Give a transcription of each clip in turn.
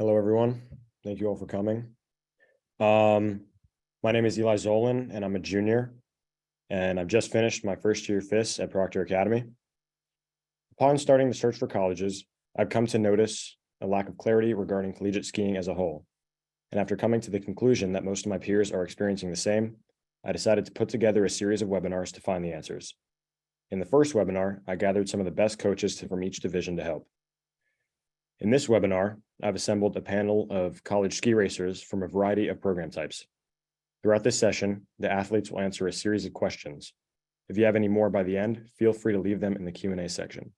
Hello, everyone. Thank you all for coming. My name is Eliza, and I'm a junior, and I've just finished my first year FIS at Proctor Academy. Upon starting the search for colleges, I've come to notice a lack of clarity regarding collegiate skiing as a whole. And after coming to the conclusion that most of my peers are experiencing the same, I decided to put together a series of webinars to find the answers. In the first webinar, I gathered some of the best coaches from each division to help. In this webinar, I've assembled a panel of college ski racers from a variety of program types. Throughout this session, the athletes will answer a series of questions. If you have any more by the end, feel free to leave them in the Q&A section.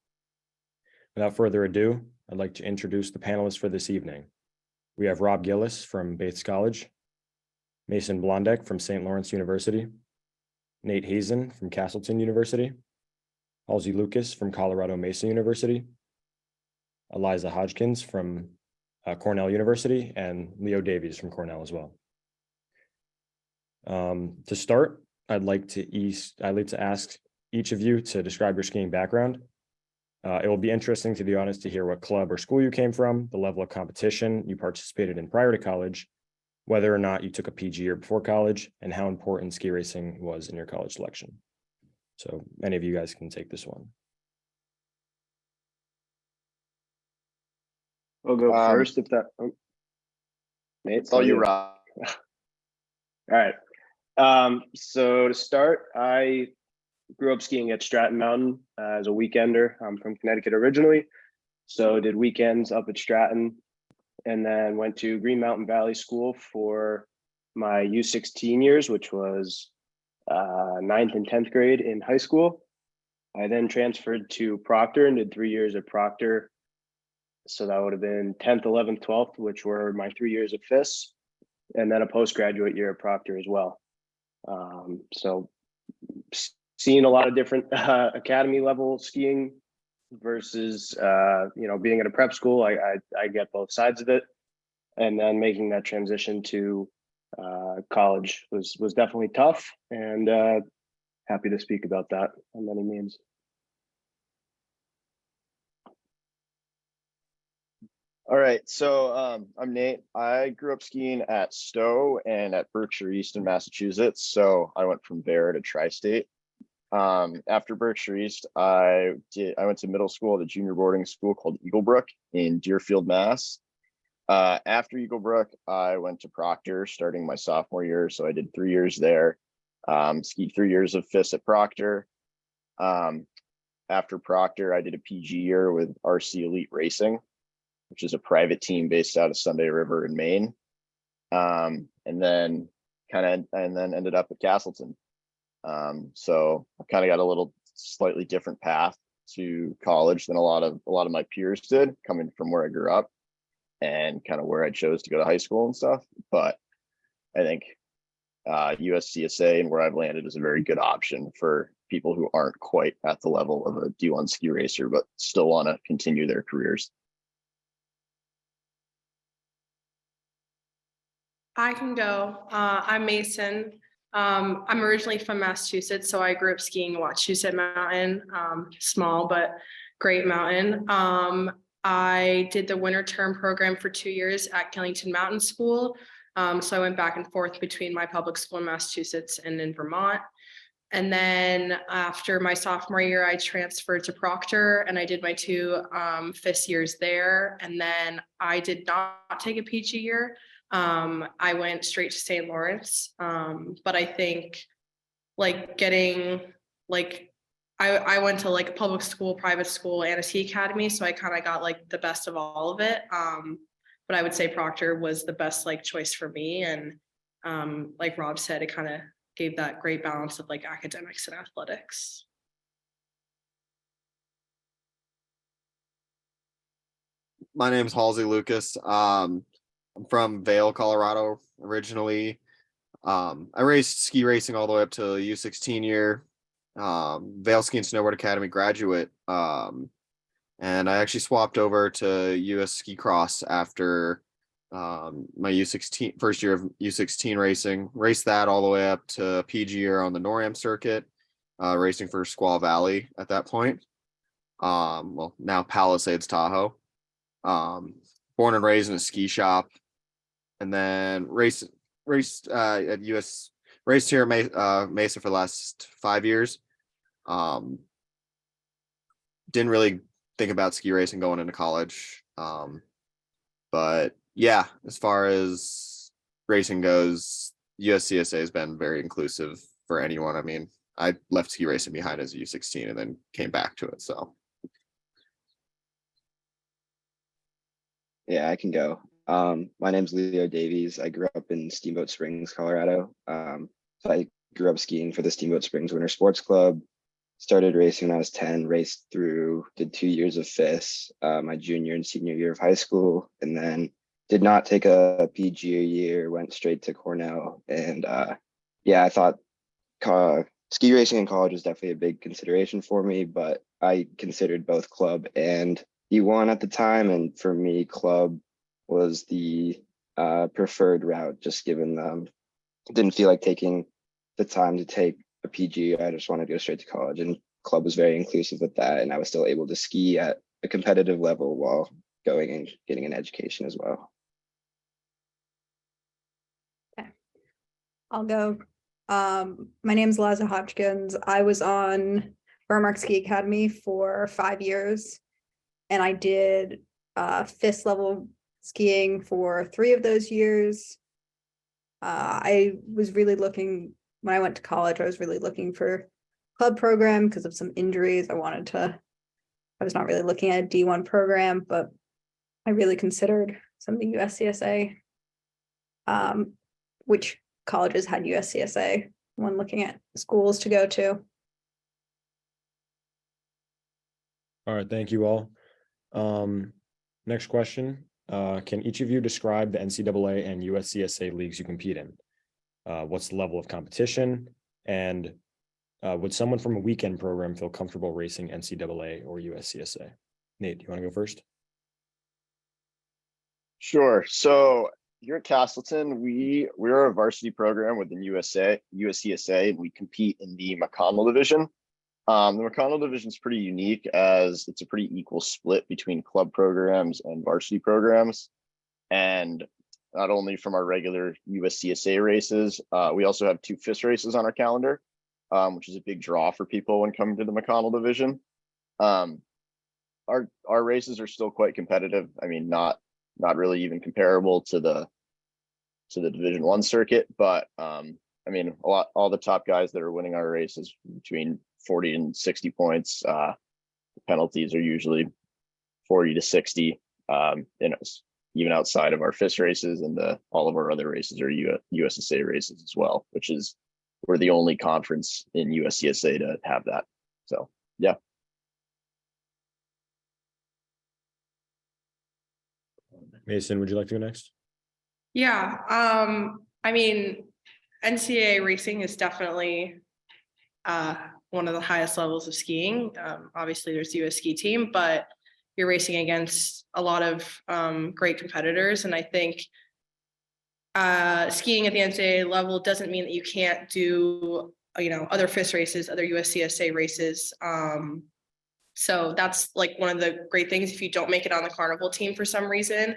Without further ado, I'd like to introduce the panelists for this evening. We have Rob Gillis from Bates College, Mayson Blondek from St. Lawrence University, Nate Hazen from Castleton University, Halsey Lucas from Colorado Mesa University, Eliza Hodgkins from Cornell University, and Leo Davies from Cornell as well. To start, I'd like to ask each of you to describe your skiing background. It will be interesting, to be honest, to hear what club or school you came from, the level of competition you participated in prior to college, whether or not you took a PG year before college, and how important ski racing was in your college selection. So many of you guys can take this one. I'll go first if that. Oh. Nate, it's all you, Rob. All right. So to start, I grew up skiing at Stratton Mountain as a weekender. I'm from Connecticut originally, so did weekends up at Stratton, and then went to Green Mountain Valley School for my U16 years, which was 9th and 10th grade in high school. I then transferred to Proctor and did 3 years at Proctor. So that would have been 10th, 11th, 12th, which were my 3 years of FIS, and then a postgraduate year at Proctor as well. So seeing a lot of different academy level skiing versus, being at a prep school, I get both sides of it. And then making that transition to college was definitely tough, and happy to speak about that on many means. All right, so I'm Nate. I grew up skiing at Stowe and at Berkshire East in Massachusetts. So I went from there to Tri-State. After Berkshire East, I went to middle school at a junior boarding school called Eaglebrook in Deerfield, Mass. After Eaglebrook, I went to Proctor starting my sophomore year. So I did 3 years there, skied 3 years of FIS at Proctor. After Proctor, I did a PG year with RC Elite Racing, which is a private team based out of Sunday River in Maine. And then ended up at Castleton. So I kind of got a little slightly different path to college than a lot of my peers did, coming from where I grew up and kind of where I chose to go to high school and stuff. But I think USCSA and where I've landed is a very good option for people who aren't quite at the level of a D1 ski racer, but still want to continue their careers. I can go. I'm Mayson. I'm originally from Massachusetts, so I grew up skiing Wachusett Mountain, small but great mountain. I did the winter term program for 2 years at Killington Mountain School. So I went back and forth between my public school in Massachusetts and in Vermont. And then after my sophomore year, I transferred to Proctor and I did my 2 FIS years there. And then I did not take a PG year. I went straight to St. Lawrence. But I think I went to a public school, private school, and a ski academy. So I kind of got the best of all of it. But I would say Proctor was the best choice for me. And like Rob said, it kind of gave that great balance of academics and athletics. My name is Halsey Lucas. I'm from Vail, Colorado originally. I raced ski racing all the way up to U16 year. Vail Ski and Snowboard Academy graduate. And I actually swapped over to US Ski Cross after my U16 first year of U16 racing. Raced that all the way up to PG year on the NORAM circuit, racing for Squaw Valley at that point. Well, now Palisades Tahoe. born and raised in a ski shop, and then raced at raced here at Mesa for the last 5 years. Didn't really think about ski racing going into college. But yeah, as far as racing goes, USCSA has been very inclusive for anyone. I mean, I left ski racing behind as a U16 and then came back to it. So Yeah, I can go. My name's Davies. I grew up in Steamboat Springs, Colorado. So I grew up skiing for the Steamboat Springs Winter Sports Club. Started racing when I was 10, raced through, did 2 years of FIS, my junior and senior year of high school, and then did not take a PG year, went straight to Cornell. And yeah, I thought ski racing in college was definitely a big consideration for me, but I considered both club and D1 at the time. And for me, club was the preferred route, just given didn't feel like taking the time to take a PG. I just wanted to go straight to college, and club was very inclusive with that. And I was still able to ski at a competitive level while going and getting an education as well. I'll go. My name's Eliza Hodgkins. I was on Burmark Ski Academy for 5 years, and I did FIS level skiing for 3 of those years. I was really looking, when I went to college, I was really looking for club program because of some injuries. I was not really looking at a D1 program, but I really considered some of the USCSA, which colleges had USCSA when looking at schools to go to. All right, thank you all. Next question. Can each of you describe the NCAA and USCSA leagues you compete in? What's the level of competition? And would someone from a weekend program feel comfortable racing NCAA or USCSA? Nate, do you want to go first? Sure. So here at Castleton, we're a varsity program within USCSA, and we compete in the McConnell division. The McConnell division is pretty unique as it's a pretty equal split between club programs and varsity programs. And not only from our regular USCSA races, we also have 2 FIS races on our calendar, which is a big draw for people when coming to the McConnell division. Our races are still quite competitive. I mean, not really even comparable to the Division I circuit, but I mean, all the top guys that are winning our races between 40 and 60 points. The penalties are usually 40 to 60. Even outside of our FIS races, and all of our other races are USSA races as well, which is we're the only conference in USCSA to have that. So yeah. Mayson, would you like to go next? Yeah, I mean, NCAA racing is definitely one of the highest levels of skiing. Obviously, there's the US ski team, but you're racing against a lot of great competitors. And I think skiing at the NCAA level doesn't mean that you can't do, other FIS races, other USCSA races. So that's like one of the great things. If you don't make it on the carnival team for some reason,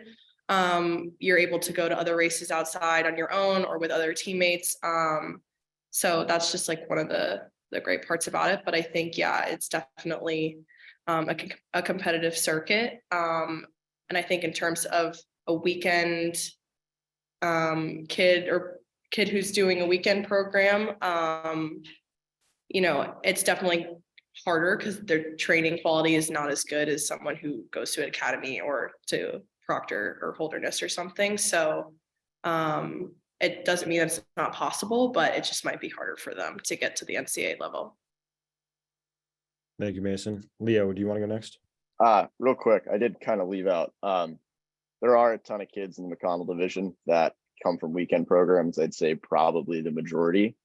you're able to go to other races outside on your own or with other teammates. So that's just like one of the great parts about it. But I think, yeah, it's definitely a competitive circuit. And I think in terms of a weekend kid who's doing a weekend program, it's definitely harder because their training quality is not as good as someone who goes to an academy or to Proctor or Holderness or something. So it doesn't mean it's not possible, but it just might be harder for them to get to the NCAA level. Thank you, Mayson. Leo, do you want to go next? Real quick, I did kind of leave out. There are a ton of kids in the McConnell division that come from weekend programs. I'd say probably the majority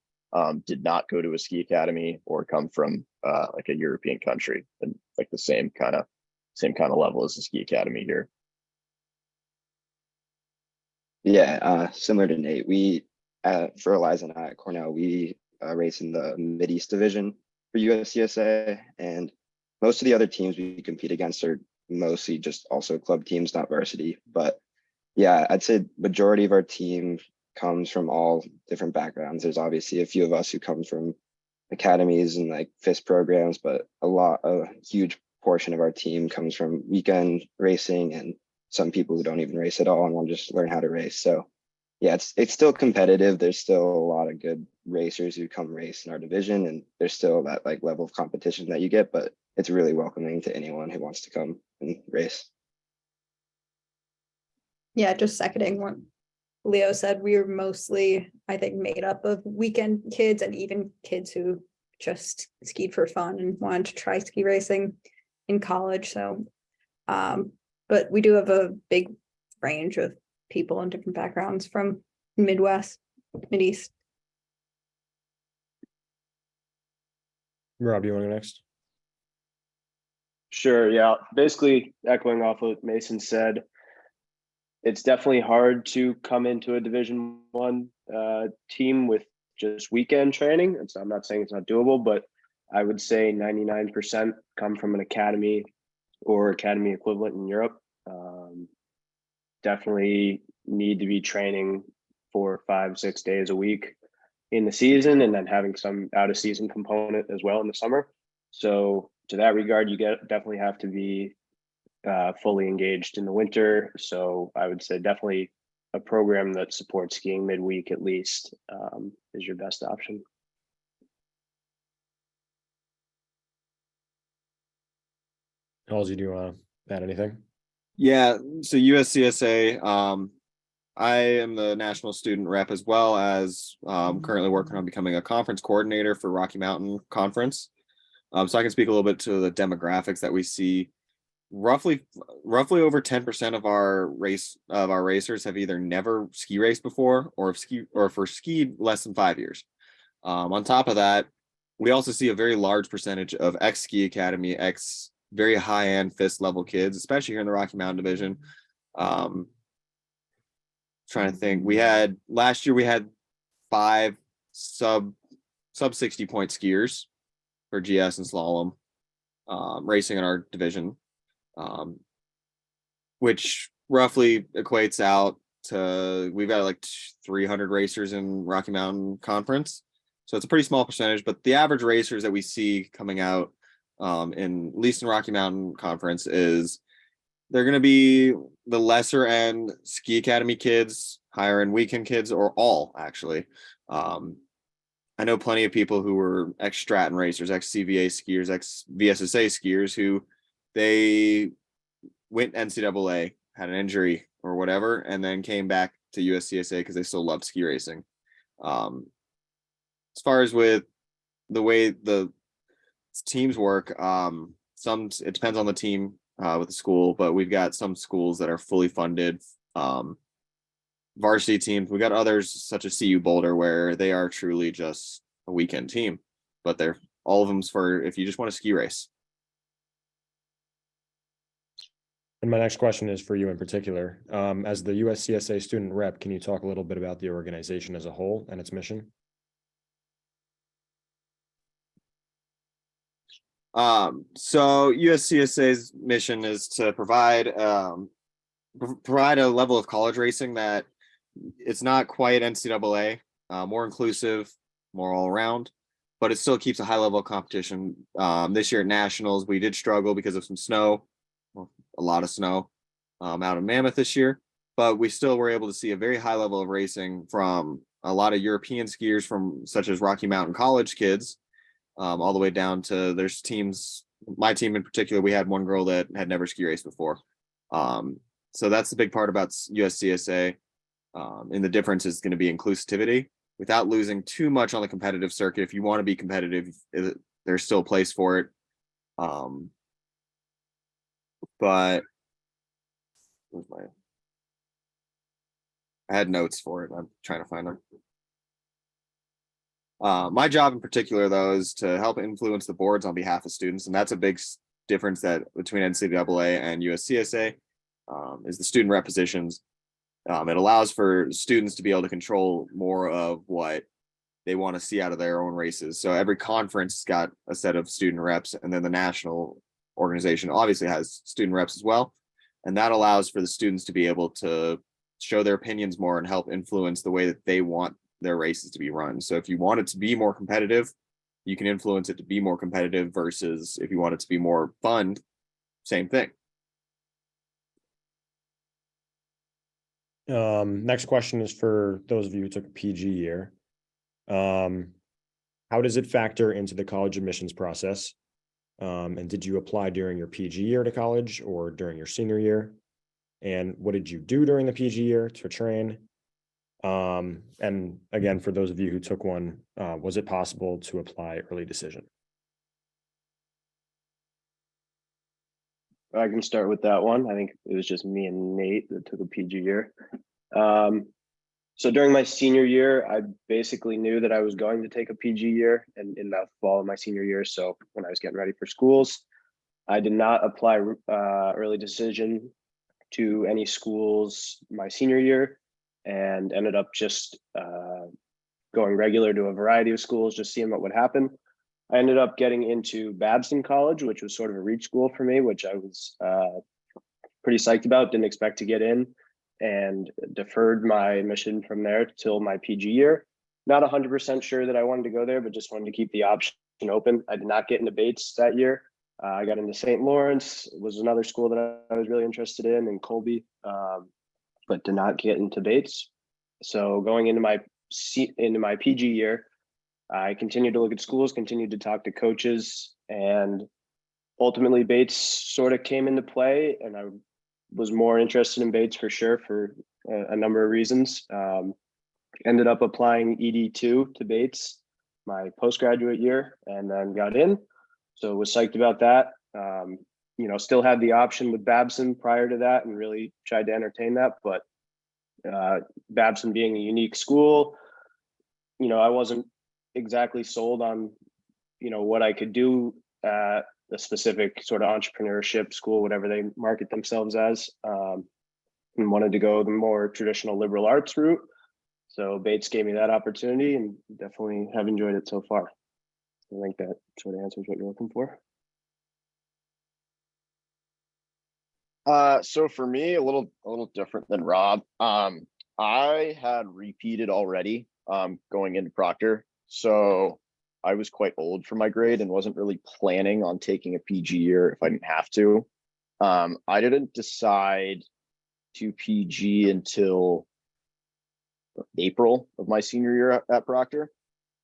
did not go to a ski academy or come from like a European country, and like the same kind of level as the ski academy here. Yeah, similar to Nate, we for Eliza and I at Cornell, we race in the Mid-East division for USCSA, and most of the other teams we compete against are mostly just also club teams, not varsity. But yeah, I'd say majority of our team comes from all different backgrounds. There's obviously a few of us who come from academies and like FIS programs, but a huge portion of our team comes from weekend racing and some people who don't even race at all and want to just learn how to race. So yeah, it's still competitive. There's still a lot of good racers who come race in our division, and there's still that like level of competition that you get, but it's really welcoming to anyone who wants to come and race. Yeah, just seconding what Leo said, we were mostly, I think, made up of weekend kids and even kids who just skied for fun and wanted to try ski racing in college. So, but we do have a big range of people in different backgrounds from Midwest, Mideast. Rob, do you want to go next? Sure. Yeah. Basically, echoing off what Mayson said, it's definitely hard to come into a Division One team with just weekend training. I'm not saying it's not doable, but I would say 99% come from an academy or academy equivalent in Europe. Definitely need to be training for 5-6 days a week in the season, and then having some out of season component as well in the summer. So to that regard, you definitely have to be fully engaged in the winter. So I would say definitely a program that supports skiing midweek at least is your best option. Halsey, do you want to add anything? Yeah, so USCSA, I am the national student rep as well as currently working on becoming a conference coordinator for Rocky Mountain Conference. So I can speak a little bit to the demographics that we see. Roughly over 10% of our racers have either never ski raced before or skied less than 5 years. On top of that, we also see a very large percentage of ex-ski academy, very high-end FIS level kids, especially here in the Rocky Mountain division. Trying to think, last year we had 5 sub 60 point skiers for GS and slalom racing in our division, which roughly equates out to, we've got like 300 racers in Rocky Mountain Conference. So it's a pretty small percentage, but the average racers that we see coming out in at least in Rocky Mountain Conference they're going to be the lesser end ski academy kids, higher end weekend kids, or all actually. I know plenty of people who were ex Stratton racers, ex CVA skiers, ex VSSA skiers who they went NCAA, had an injury or whatever, and then came back to USCSA because they still loved ski racing. As far as with the way the teams work, it depends on the team with the school, but we've got some schools that are fully funded varsity teams. We got others such as CU Boulder where they are truly just a weekend team, but they're all of them's for if you just want to ski race. And my next question is for you in particular. As the USCSA student rep, can you talk a little bit about the organization as a whole and its mission? So USCSA's mission is to provide a level of college racing that it's not quite NCAA, more inclusive, more all around, but it still keeps a high level of competition. This year at Nationals, we did struggle because of some snow, a lot of snow out of Mammoth this year, but we still were able to see a very high level of racing from a lot of European skiers from such as Rocky Mountain College kids, all the way down to there's teams, my team in particular, we had one girl that had never ski raced before. So that's the big part about USCSA. And the difference is going to be inclusivity without losing too much on the competitive circuit. If you want to be competitive, there's still a place for it. But I had notes for it. I'm trying to find them. My job in particular, though, is to help influence the boards on behalf of students. And that's a big difference between NCAA and USCSA is the student rep positions. It allows for students to be able to control more of what they want to see out of their own races. So every conference has got a set of student reps, and then the national organization obviously has student reps as well. And that allows for the students to be able to show their opinions more and help influence the way that they want their races to be run. So if you want it to be more competitive, you can influence it to be more competitive versus if you want it to be more fun, same thing. Next question is for those of you who took a PG year. How does it factor into the college admissions process? And did you apply during your PG year to college or during your senior year? And what did you do during the PG year to train? And again, for those of you who took one, was it possible to apply early decision? I can start with that one. I think it was just me and Nate that took a PG year. So during my senior year, I basically knew that I was going to take a PG year and in the fall of my senior year. So when I was getting ready for schools, I did not apply early decision to any schools my senior year and ended up just going regular to a variety of schools, just seeing what would happen. I ended up getting into Babson College, which was sort of a reach school for me, which I was pretty psyched about, didn't expect to get in, and deferred my admission from there till my PG year. Not 100% sure that I wanted to go there, but just wanted to keep the option open. I did not get into Bates that year. I got into St. Lawrence. It was another school that I was really interested in Colby, but did not get into Bates. So going into my PG year, I continued to look at schools, continued to talk to coaches, and ultimately Bates sort of came into play, and I was more interested in Bates for sure for a number of reasons. Ended up applying ED2 to Bates my postgraduate year and then got in. So was psyched about that. Still had the option with Babson prior to that and really tried to entertain that, but Babson being a unique school, I wasn't exactly sold on, what I could do at a specific sort of entrepreneurship school, whatever they market themselves as, and wanted to go the more traditional liberal arts route. So Bates gave me that opportunity and definitely have enjoyed it so far. I think that sort of answers what you're looking for. So for me, a little different than Rob. I had repeated already going into Proctor. So I was quite old for my grade and wasn't really planning on taking a PG year if I didn't have to. I didn't decide to PG until April of my senior year at Proctor.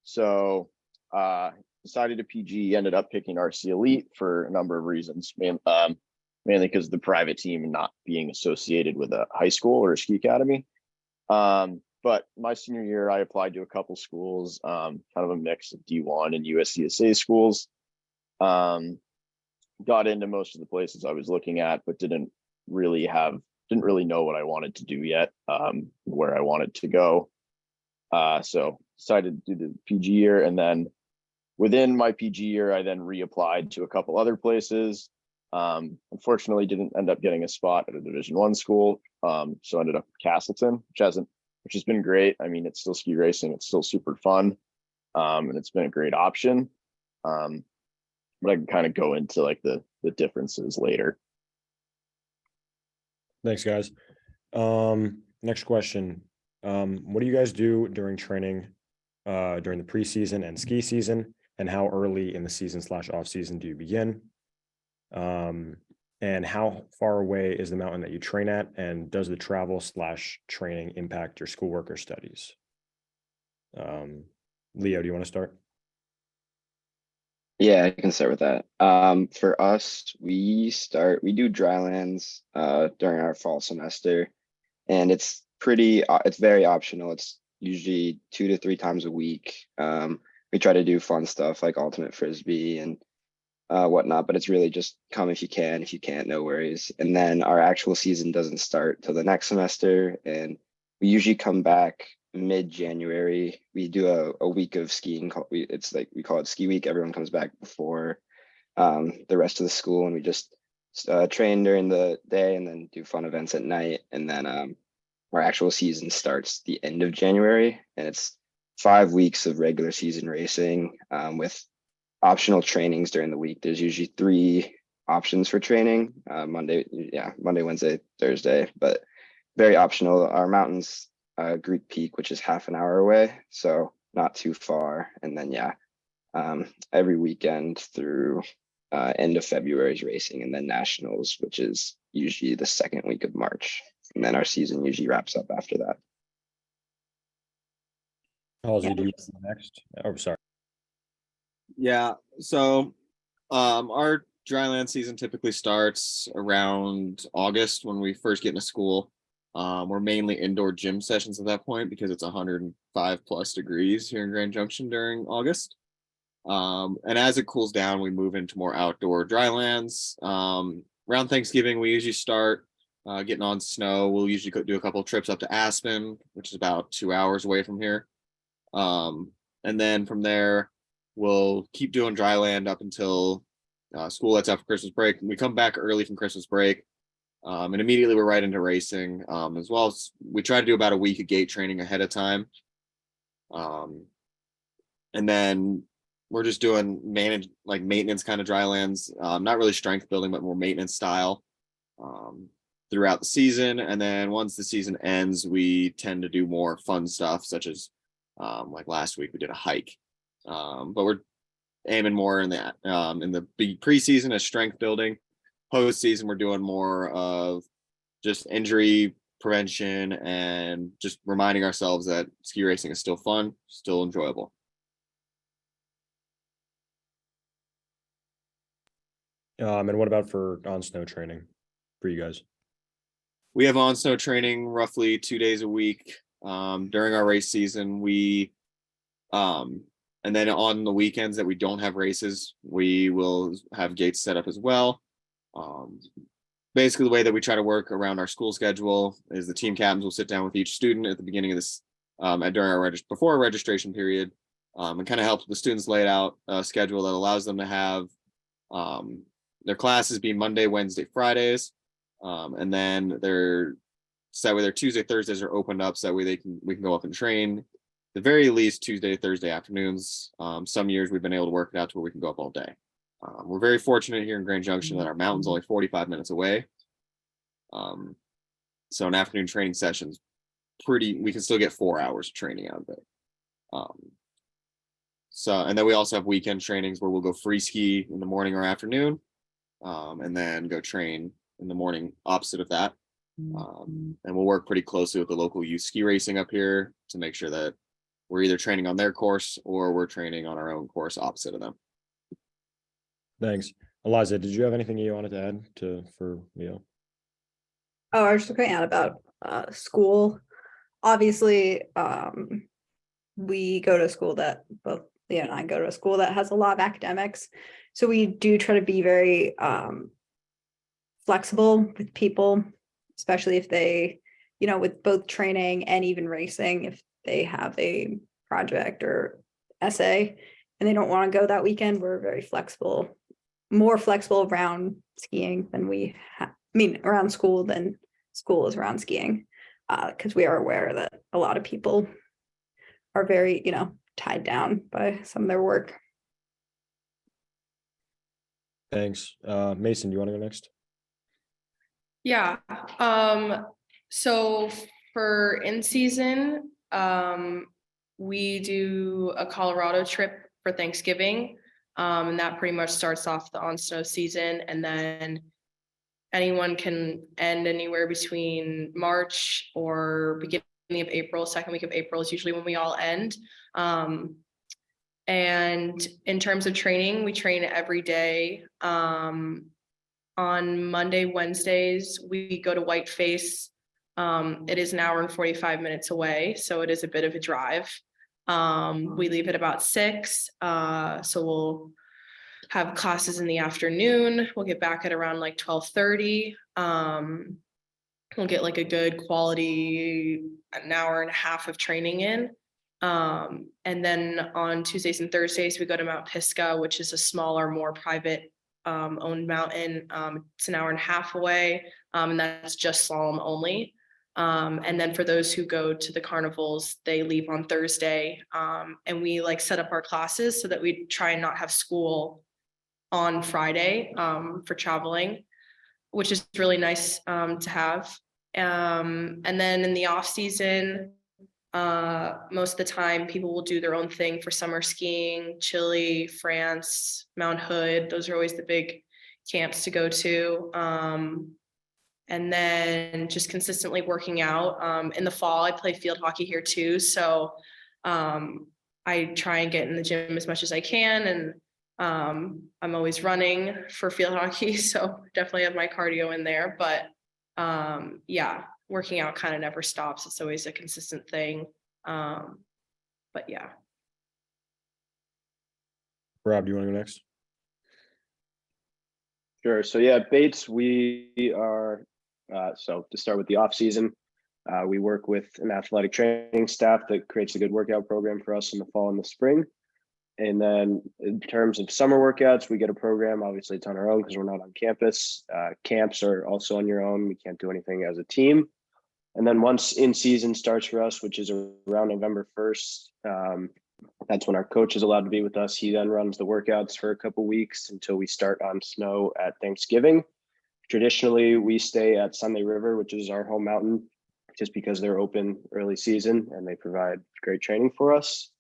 So decided to PG, ended up picking RC Elite for a number of reasons, mainly because of the private team and not being associated with a high school or a ski academy. But my senior year, I applied to a couple schools, kind of a mix of D1 and USCSA schools. Got into most of the places I was looking at, but didn't really know what I wanted to do yet, where I wanted to go. So decided to do the PG year, and then within my PG year, I then reapplied to a couple other places. Unfortunately, didn't end up getting a spot at a Division I school, so ended up at Castleton, which has been great. I mean, it's still ski racing, it's still super fun, and it's been a great option. But I can kind of go into like the differences later. Thanks, guys. Next question. What do you guys do during training, during the preseason and ski season, and how early in the season / off season do you begin? And how far away is the mountain that you train at, and does the travel / training impact your schoolwork or studies? Leo, do you want to start? Yeah, I can start with that. For us, we do drylands during our fall semester, and it's very optional. It's usually 2 to 3 times a week. We try to do fun stuff like ultimate frisbee and whatnot, but it's really just come if you can. If you can't, no worries. And then our actual season doesn't start till the next semester, and we usually come back mid-January. We do a week of skiing. We call it ski week. Everyone comes back before the rest of the school, and we just train during the day and then do fun events at night. And then our actual season starts the end of January, and it's 5 weeks of regular season racing with optional trainings during the week. There's usually options for training. Monday, Wednesday, Thursday, but very optional. Our mountains Greek Peak, which is half an hour away, so not too far. And then every weekend through end of February is racing, and then nationals, which is usually the second week of March. And then our season usually wraps up after that. Halsey, do you want to go next? Oh, sorry. Yeah, so our dryland season typically starts around August when we first get into school. We're mainly indoor gym sessions at that point because it's 105 plus degrees here in Grand Junction during August. And as it cools down, we move into more outdoor drylands. Around Thanksgiving, we usually start getting on snow. We'll usually do a couple of trips up to Aspen, which is about 2 hours away from here. And then from there, we'll keep doing dryland up until school lets out for Christmas break. We come back early from Christmas break, and immediately we're right into racing. As well as we try to do about a week of gate training ahead of time. And then we're just doing maintenance kind of drylands, not really strength building, but more maintenance style throughout the season. And then once the season ends, we tend to do more fun stuff, such as like last week we did a hike. But we're aiming more in that in the big preseason as strength building. Postseason, we're doing more of just injury prevention and just reminding ourselves that ski racing is still fun, still enjoyable. And what about for on snow training for you guys? We have on snow training roughly 2 days a week during our race season. And then on the weekends that we don't have races, we will have gates set up as well. Basically, the way that we try to work around our school schedule is the team captains will sit down with each student at the beginning of this, before our registration period, and kind of help the students lay out a schedule that allows them to have their classes be Monday, Wednesday, Fridays, and then their Tuesday, Thursdays are opened up so that way we can go up and train. The very least Tuesday, Thursday afternoons. Some years we've been able to work it out to where we can go up all day. We're very fortunate here in Grand Junction that our mountain's only 45 minutes away. So an afternoon training session's we can still get 4 hours of training out of it. And then we also have weekend trainings where we'll go free ski in the morning or afternoon, and then go train in the morning opposite of that. And we'll work pretty closely with the local youth ski racing up here to make sure that we're either training on their course or we're training on our own course opposite of them. Thanks. Eliza, did you have anything you wanted to add for Leo? Oh, I was just going to add about school. Obviously, we go to a school that both Leo and I go to a school that has a lot of academics. So we do try to be very flexible with people, especially if they, with both training and even racing, if they have a project or essay and they don't want to go that weekend, we're very flexible, more flexible around skiing than around school than school is around skiing, because we are aware that a lot of people are very, tied down by some of their work. Thanks. Mayson, do you want to go next? Yeah. So for in season, we do a Colorado trip for Thanksgiving. And that pretty much starts off the on snow season. And then anyone can end anywhere between March or beginning of April. Second week of April is usually when we all end. And in terms of training, we train every day. On Monday, Wednesdays, we go to Whiteface. It is an hour and 45 minutes away, so it is a bit of a drive. We leave at about 6, so we'll have classes in the afternoon. We'll get back at around like 12:30. We'll get like a good quality an hour and a half of training in. And then on Tuesdays and Thursdays, we go to Mount Pisgah, which is a smaller, more private owned mountain. It's an hour and a half away, and that's just slalom only. And then for those who go to the carnivals, they leave on Thursday, and we set up our classes so that we try and not have school on Friday for traveling, which is really nice to have. And then in the off season, most of the time people will do their own thing for summer skiing, Chile, France, Mount Hood. Those are always the big camps to go to. And then just consistently working out. In the fall, I play field hockey here too. So I try and get in the gym as much as I can. And I'm always running for field hockey. So definitely have my cardio in there. But yeah, working out kind of never stops. It's always a consistent thing. But yeah. Rob, do you want to go next? Sure. So yeah, Bates, we are, so to start with the off season, we work with an athletic training staff that creates a good workout program for us in the fall and the spring. And then in terms of summer workouts, we get a program. Obviously it's on our own because we're not on campus. Camps are also on your own. We can't do anything as a team. And then once in season starts for us, which is around November 1st, that's when our coach is allowed to be with us. He then runs the workouts for a couple weeks until we start on snow at Thanksgiving. Traditionally, we stay at Sunday River, which is our home mountain, just because they're open early season and they provide great training for us.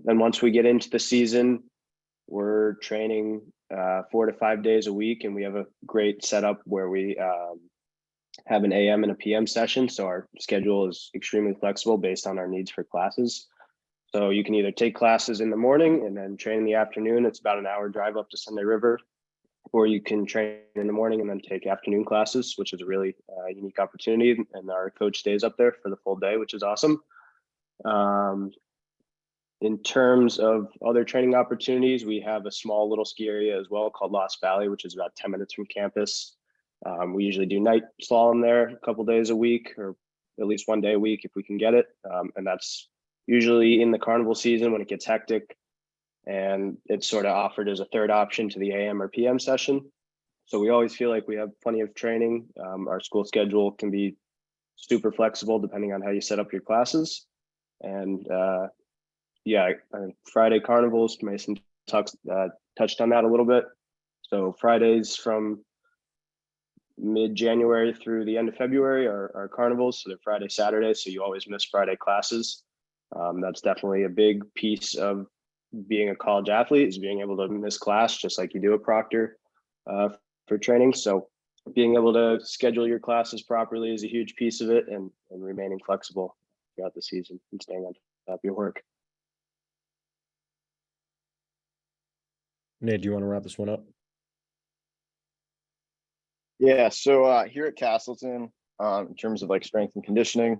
Then once we get into the season, we're training 4 to 5 days a week, and we have a great setup where we have an AM and a PM session. So our schedule is extremely flexible based on our needs for classes. So you can either take classes in the morning and then train in the afternoon. It's about an hour drive up to Sunday River, or you can train in the morning and then take afternoon classes, which is a really unique opportunity. And our coach stays up there for the full day, which is awesome. In terms of other training opportunities, we have a small little ski area as well called Lost Valley, which is about 10 minutes from campus. We usually do night slalom there a couple days a week, or at least one day a week if we can get it. And that's usually in the carnival season when it gets hectic, and it's sort of offered as a third option to the AM or PM session. So we always feel like we have plenty of training. Our school schedule can be super flexible depending on how you set up your classes. And yeah, Friday carnivals, Mayson touched on that a little bit. So Fridays from mid-January through the end of February are carnivals. So they're Friday, Saturday. So you always miss Friday classes. That's definitely a big piece of being a college athlete, is being able to miss class just like you do at Proctor for training. So being able to schedule your classes properly is a huge piece of it, and remaining flexible throughout the season and staying on top of your work. Nate, do you want to wrap this one up? Yeah, so here at Castleton, in terms of like strength and conditioning,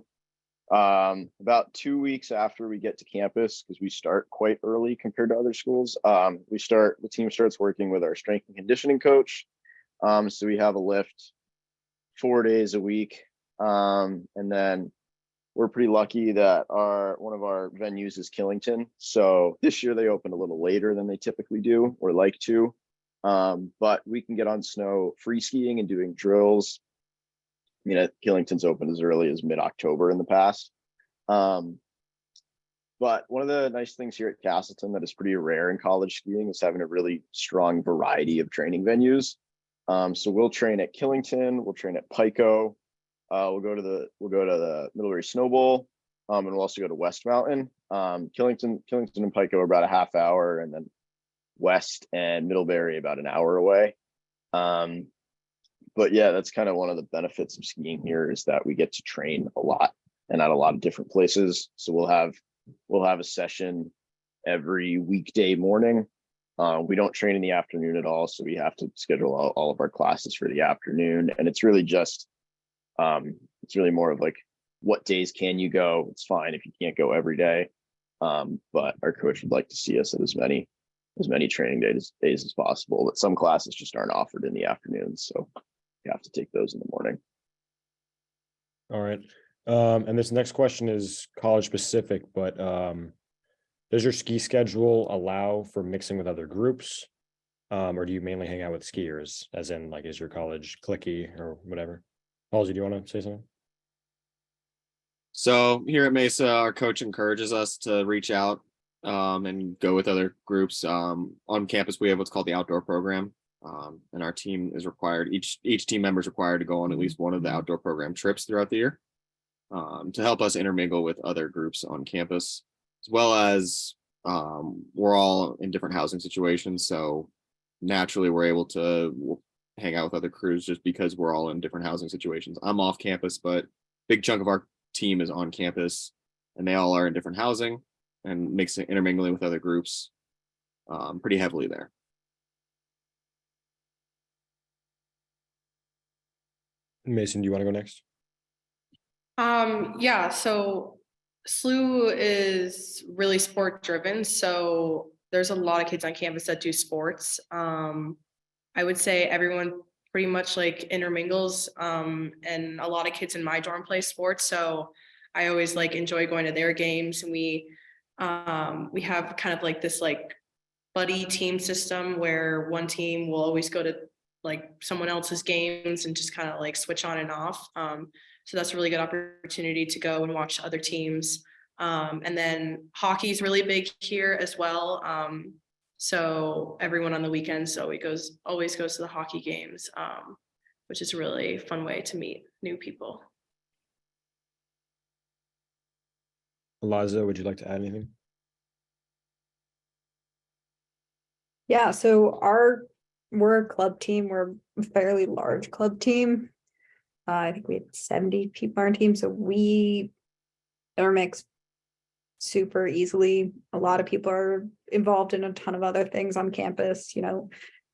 about 2 weeks after we get to campus, because we start quite early compared to other schools, the team starts working with our strength and conditioning coach. So we have a lift 4 days a week. And then we're pretty lucky that one of our venues is Killington. So this year they opened a little later than they typically do, or like to. But we can get on snow free skiing and doing drills. I mean, Killington's opened as early as mid-October in the past. But one of the nice things here at Castleton that is pretty rare in college skiing is having a really strong variety of training venues. So we'll train at Killington, we'll train at Pico, we'll go to the Middlebury Snow Bowl, and we'll also go to West Mountain. Killington and Pico are about a half hour, and then West and Middlebury about an hour away. But yeah, that's kind of one of the benefits of skiing here, is that we get to train a lot and at a lot of different places. So we'll have a session every weekday morning. We don't train in the afternoon at all, so we have to schedule all of our classes for the afternoon. And it's really just, it's really more of like, what days can you go? It's fine if you can't go every day, but our coach would like to see us at as many training days as possible. But some classes just aren't offered in the afternoon, so you have to take those in the morning. All right. And this next question is college specific, but does your ski schedule allow for mixing with other groups? Or do you mainly hang out with skiers, as in like, is your college cliquey or whatever? Halsey, do you want to say something? So here at Mesa, our coach encourages us to reach out and go with other groups. On campus, we have what's called the outdoor program. And our team is required, each team member is required to go on at least one of the outdoor program trips throughout the year to help us intermingle with other groups on campus, as well as we're all in different housing situations. So naturally, we're able to hang out with other crews just because we're all in different housing situations. I'm off campus, but big chunk of our team is on campus, and they all are in different housing and intermingling with other groups pretty heavily there. Mason, do you want to go next? Yeah, so SLU is really sport driven. So there's a lot of kids on campus that do sports. I would say everyone pretty much like intermingles, and a lot of kids in my dorm play sports. So I always like enjoy going to their games, and we have kind of like this like buddy team system where one team will always go to like someone else's games and just kind of like switch on and off. So that's a really good opportunity to go and watch other teams. And then hockey is really big here as well. So everyone on the weekends always goes to the hockey games, which is a really fun way to meet new people. Eliza, would you like to add anything? Yeah, so we're a club team. We're a fairly large club team. I think we had 70 people on our team, so we intermix super easily. A lot of people are involved in a ton of other things on campus,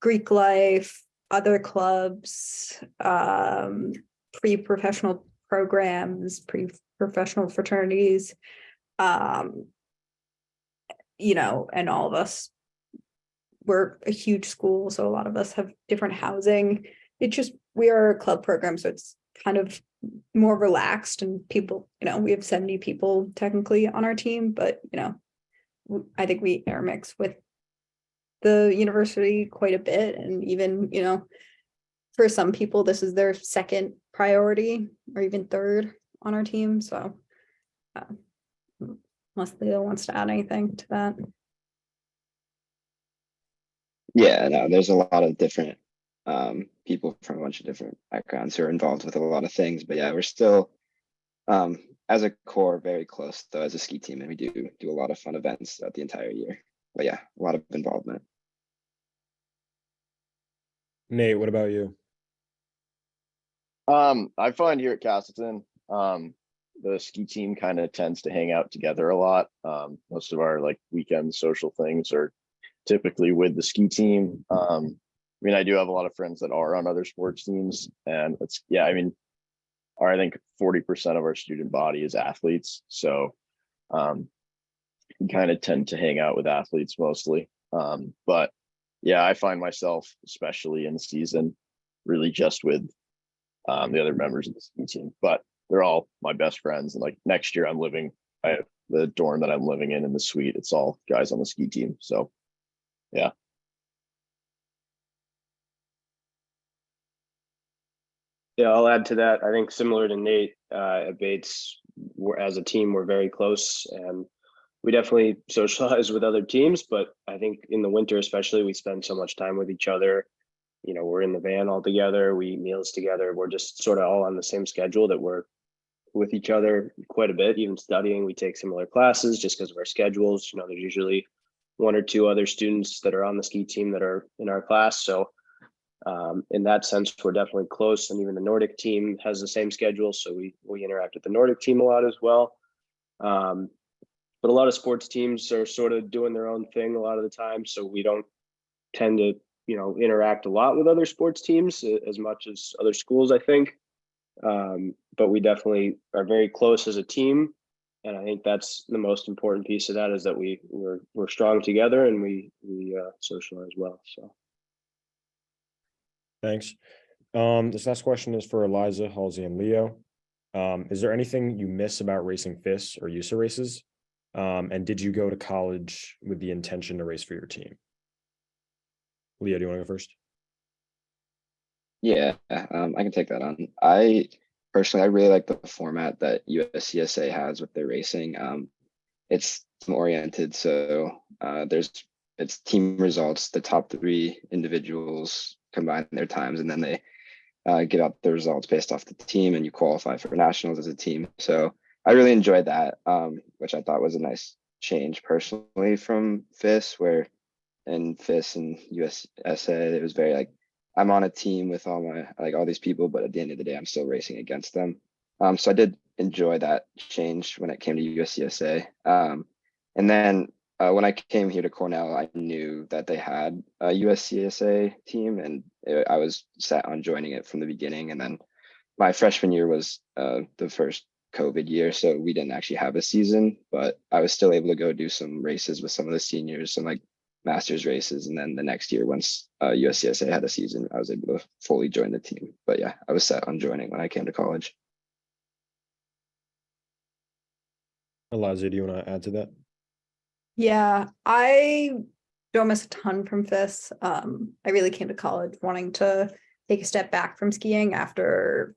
Greek life, other clubs, pre-professional programs, pre-professional fraternities, and all of us, we're a huge school, so a lot of us have different housing. We are a club program, so it's kind of more relaxed, and people, we have 70 people technically on our team, but I think we intermix with the university quite a bit, and even for some people this is their second priority or even third on our team. So unless Leo wants to add anything to that. Yeah, no, there's a lot of different people from a bunch of different backgrounds who are involved with a lot of things, but yeah, we're still as a core very close though as a ski team, and we do a lot of fun events throughout the entire year. But yeah, a lot of involvement. Nate, what about you? I find here at Castleton, the ski team kind of tends to hang out together a lot. Most of our like weekend social things are typically with the ski team. I do have a lot of friends that are on other sports teams, and I think 40% of our student body is athletes. So we kind of tend to hang out with athletes mostly. But yeah, I find myself, especially in season, really just with the other members of the ski team, but they're all my best friends. And like next year I have the dorm that I'm living in the suite. It's all guys on the ski team. So yeah. Yeah, I'll add to that. I think similar to Nate, at Bates, as a team, we're very close, and we definitely socialize with other teams. But I think in the winter, especially, we spend so much time with each other. We're in the van all together. We eat meals together. We're just sort of all on the same schedule that we're with each other quite a bit. Even studying, we take similar classes just because of our schedules. There's usually one or two other students that are on the ski team that are in our class. So in that sense, we're definitely close. And even the Nordic team has the same schedule. So we interact with the Nordic team a lot as well. But a lot of sports teams are sort of doing their own thing a lot of the time. So we don't tend to, interact a lot with other sports teams as much as other schools, I think. But we definitely are very close as a team. And I think that's the most important piece of that, is that we're strong together, and we socialize well. So. Thanks. This last question is for Eliza, Halsey, and Leo. Is there anything you miss about racing FIS or USSA races? And did you go to college with the intention to race for your team? Leo, do you want to go first? Yeah, I can take that on. I really like the format that USCSA has with their racing. It's oriented. So it's team results. The top 3 individuals combine their times, and then they give out the results based off the team, and you qualify for nationals as a team. So I really enjoyed that, which I thought was a nice change personally from FIS, where in FIS and USSA, it was very like, I'm on a team with all these people, but at the end of the day, I'm still racing against them. So I did enjoy that change when it came to USCSA. And then when I came here to Cornell, I knew that they had a USCSA team, and I was set on joining it from the beginning. And then my freshman year was the first COVID year, so we didn't actually have a season, but I was still able to go do some races with some of the seniors, some like masters races. And then the next year, once USCSA had a season, I was able to fully join the team. But yeah, I was set on joining when I came to college. Eliza, do you want to add to that? Yeah, I don't miss a ton from FIS. I really came to college wanting to take a step back from skiing after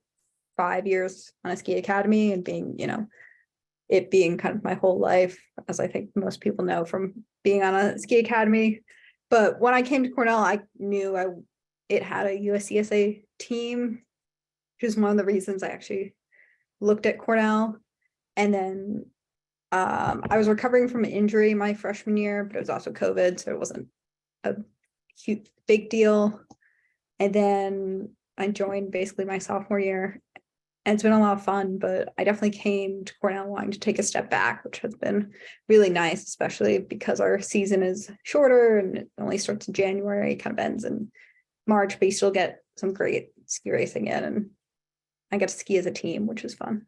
5 years on a ski academy, and being, it being kind of my whole life, as I think most people know from being on a ski academy. But when I came to Cornell, I knew it had a USCSA team, which is one of the reasons I actually looked at Cornell. And then I was recovering from an injury my freshman year, but it was also COVID, so it wasn't a huge big deal. And then I joined basically my sophomore year, and it's been a lot of fun, but I definitely came to Cornell wanting to take a step back, which has been really nice, especially because our season is shorter and it only starts in January, kind of ends in March, but you still get some great ski racing in, and I get to ski as a team, which is fun.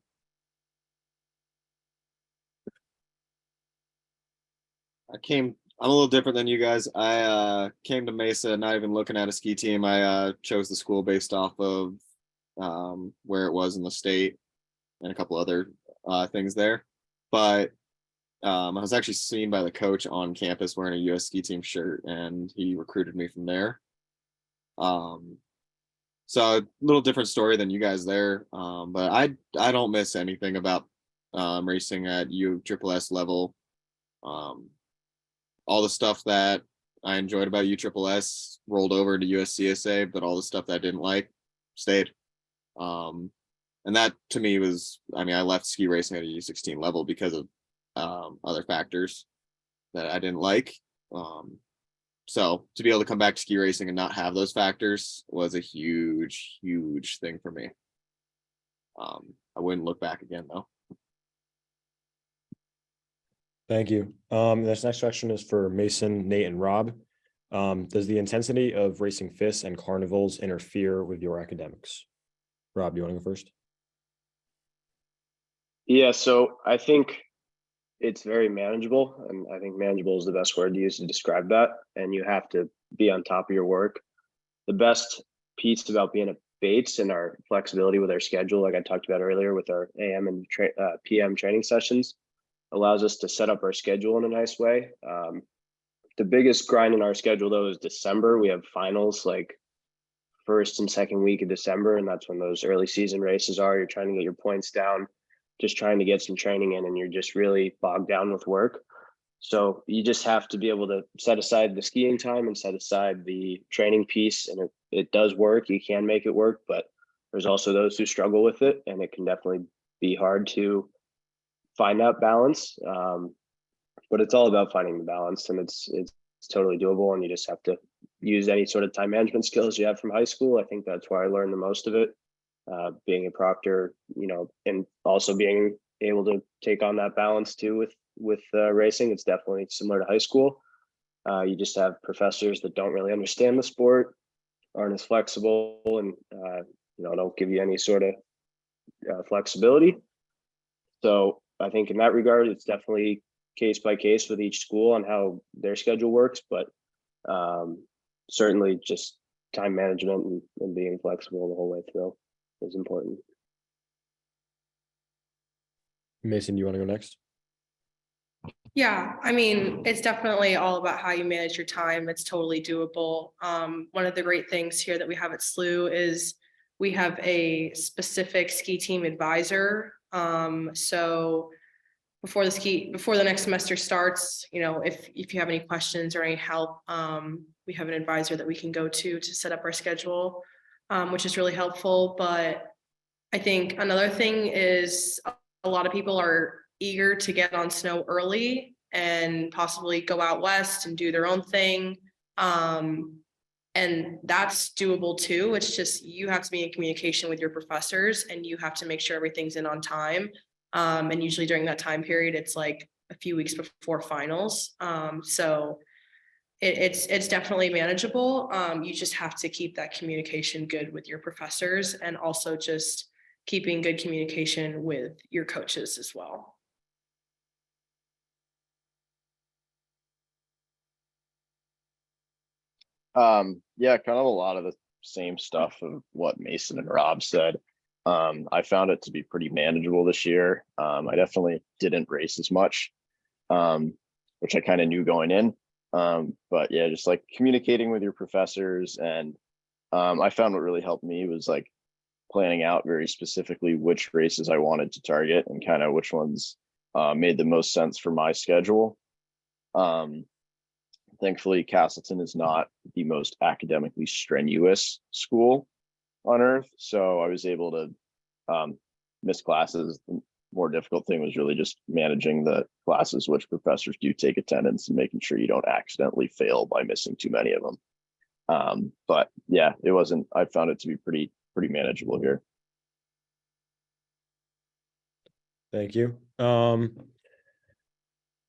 I'm a little different than you guys. I came to Mesa not even looking at a ski team. I chose the school based off of where it was in the state and a couple other things there. But I was actually seen by the coach on campus wearing a US ski team shirt, and he recruited me from there. So a little different story than you guys there. But I don't miss anything about racing at USSS level. All the stuff that I enjoyed about USSS rolled over to USCSA, but all the stuff that I didn't like stayed. And that to me was, I left ski racing at a U16 level because of other factors that I didn't like. So to be able to come back to ski racing and not have those factors was a huge, huge thing for me. I wouldn't look back again though. Thank you. This next section is for Mayson, Nate, and Rob. Does the intensity of racing FIS and carnivals interfere with your academics? Rob, you want to go first? Yeah, so I think it's very manageable, and I think manageable is the best word to use to describe that. And you have to be on top of your work. The best piece about being at Bates and our flexibility with our schedule, like I talked about earlier with our AM and PM training sessions, allows us to set up our schedule in a nice way. The biggest grind in our schedule though is December. We have finals like first and second week of December, and that's when those early season races are. You're trying to get your points down, just trying to get some training in, and you're just really bogged down with work. So you just have to be able to set aside the skiing time and set aside the training piece, and it does work. You can make it work, but there's also those who struggle with it, and it can definitely be hard to find that balance. But it's all about finding the balance, and it's totally doable, and you just have to use any sort of time management skills you have from high school. I think that's where I learned the most of it, being a proctor, and also being able to take on that balance too with racing. It's definitely similar to high school. You just have professors that don't really understand the sport, aren't as flexible, and don't give you any sort of flexibility. So I think in that regard, it's definitely case by case with each school on how their schedule works, but certainly just time management and being flexible the whole way through is important. Mayson, do you want to go next? Yeah, it's definitely all about how you manage your time. It's totally doable. One of the great things here that we have at SLU is we have a specific ski team advisor. So before the next semester starts, you know, if you have any questions or any help, we have an advisor that we can go to set up our schedule, which is really helpful. But I think another thing is a lot of people are eager to get on snow early and possibly go out west and do their own thing. And that's doable too. It's just, you have to be in communication with your professors and you have to make sure everything's in on time. And usually during that time period, it's like a few weeks before finals. So it's definitely manageable. You just have to keep that communication good with your professors, and also just keeping good communication with your coaches as well. Yeah, kind of a lot of the same stuff of what Mason and Rob said. I found it to be pretty manageable this year. I definitely didn't race as much, which I kind of knew going in. But yeah, just like communicating with your professors, and I found what really helped me was like planning out very specifically which races I wanted to target and kind of which ones made the most sense for my schedule. Thankfully, Castleton is not the most academically strenuous school on earth, so I was able to miss classes. The more difficult thing was really just managing the classes which professors do take attendance and making sure you don't accidentally fail by missing too many of them. But yeah, I found it to be pretty manageable here. Thank you.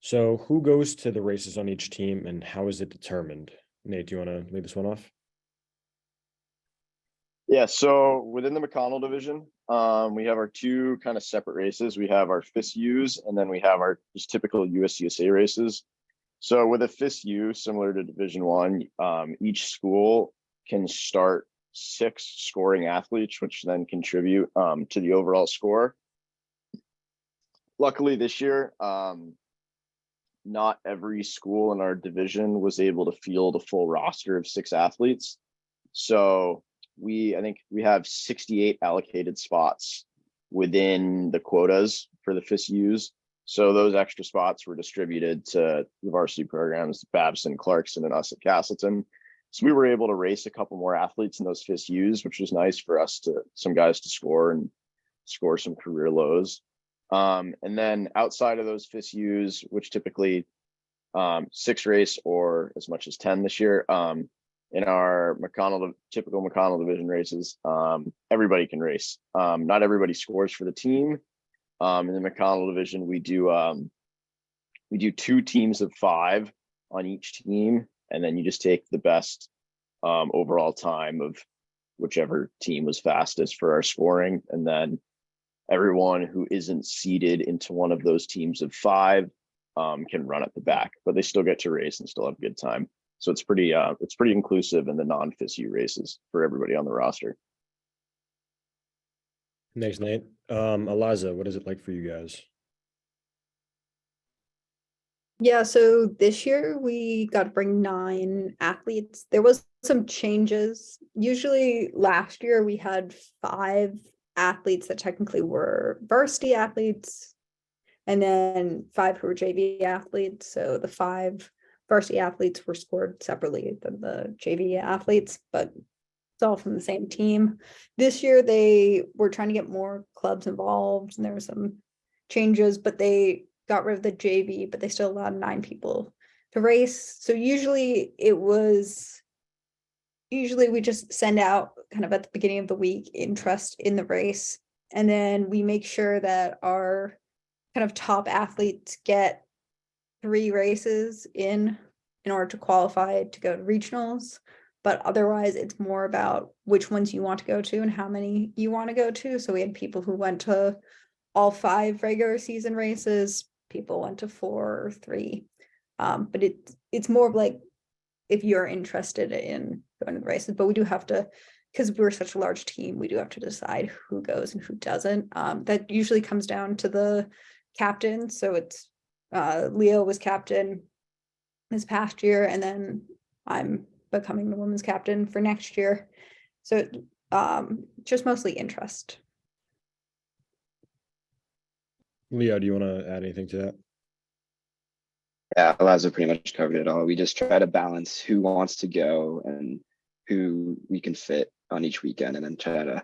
So who goes to the races on each team and how is it determined? Nate, do you want to lead this one off? Yeah, so within the McConnell division, we have our two kind of separate races. We have our FISUs, and then we have our just typical USCSA races. So with a FISU, similar to Division I, each school can start 6 scoring athletes, which then contribute to the overall score. Luckily this year, not every school in our division was able to field a full roster of 6 athletes. So I think we have 68 allocated spots within the quotas for the FISUs. So those extra spots were distributed to the varsity programs, Babson, Clarkson, and us at Castleton. So we were able to race a couple more athletes in those FISUs, which was nice for us some guys to score and score some career lows. And then outside of those FISUs, which typically 6 race or as much as 10 this year, in our typical McConnell division races, everybody can race. Not everybody scores for the team. In the McConnell division, we do 2 teams of 5 on each team, and then you just take the best overall time of whichever team was fastest for our scoring, and then everyone who isn't seeded into one of those teams of 5 can run at the back, but they still get to race and still have a good time. So it's pretty inclusive in the non-FISU races for everybody on the roster. Thanks, Nate. Eliza, what is it like for you guys? Yeah, so this year we got to bring 9 athletes. There was some changes. Usually last year we had 5 athletes that technically were varsity athletes, and then 5 who were JV athletes. So the 5 varsity athletes were scored separately than the JV athletes, but it's all from the same team. This year they were trying to get more clubs involved, and there were some changes, but they got rid of the JV, but they still allowed 9 people to race. So usually we just send out kind of at the beginning of the week interest in the race, and then we make sure that our kind of top athletes get 3 races in order to qualify to go to regionals. But otherwise it's more about which ones you want to go to and how many you want to go to. So we had people who went to all 5 regular season races, people went to 4 or 3, but it's more of like if you're interested in going to the races. But we do have to, because we're such a large team, we do have to decide who goes and who doesn't. That usually comes down to the captain. So it's Leo was captain this past year, and then I'm becoming the women's captain for next year. So just mostly interest. Leo, do you want to add anything to that? Yeah, Eliza pretty much covered it all. We just try to balance who wants to go and who we can fit on each weekend, and then try to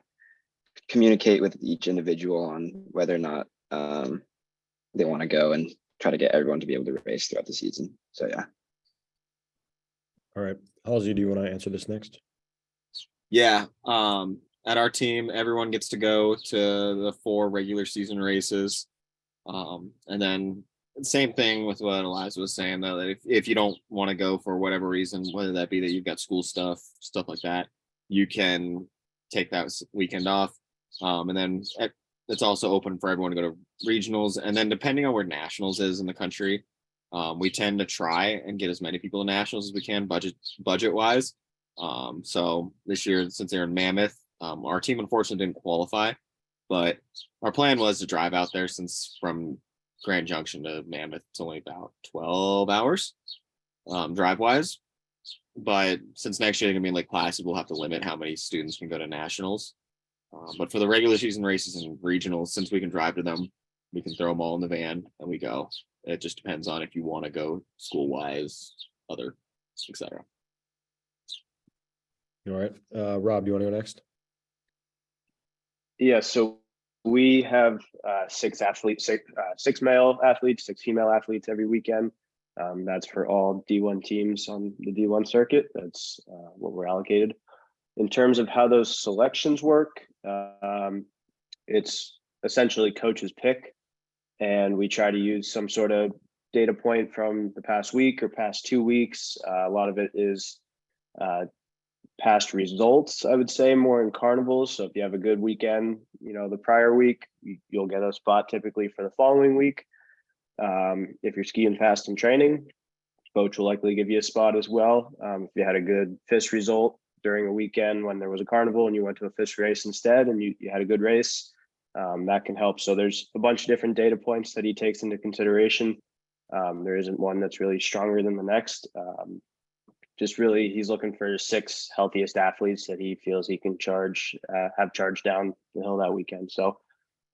communicate with each individual on whether or not they want to go, and try to get everyone to be able to race throughout the season. So yeah. All right. Halsey, do you want to answer this next? Yeah. At our team, everyone gets to go to the 4 regular season races. And then same thing with what Eliza was saying, though, that if you don't want to go for whatever reason, whether that be that you've got school stuff like that, you can take that weekend off. And then it's also open for everyone to go to regionals. And then depending on where nationals is in the country, we tend to try and get as many people to nationals as we can budget wise. So this year, since they're in Mammoth, our team unfortunately didn't qualify, but our plan was to drive out there, since from Grand Junction to Mammoth it's only about 12 hours drive wise. But since next year they're gonna be in Lake Placid, we'll have to limit how many students can go to nationals. But for the regular season races and regionals, since we can drive to them, we can throw them all in the van and we go. It just depends on if you want to go school wise, other, etc. All right. Rob, do you want to go next? Yeah, so we have 6 athletes, 6 male athletes, 6 female athletes every weekend. That's for all D1 teams on the D1 circuit. That's what we're allocated. In terms of how those selections work, it's essentially coach's pick, and we try to use some sort of data point from the past week or past 2 weeks. A lot of it is past results, I would say, more in carnivals. So if you have a good weekend, the prior week, you'll get a spot typically for the following week. If you're skiing fast in training, coach will likely give you a spot as well. If you had a good FIS result during a weekend when there was a carnival and you went to a FIS race instead and you had a good race, that can help. So there's a bunch of different data points that he takes into consideration. There isn't one that's really stronger than the next. Just really, he's looking for 6 healthiest athletes that he feels he can have charged down the hill that weekend. So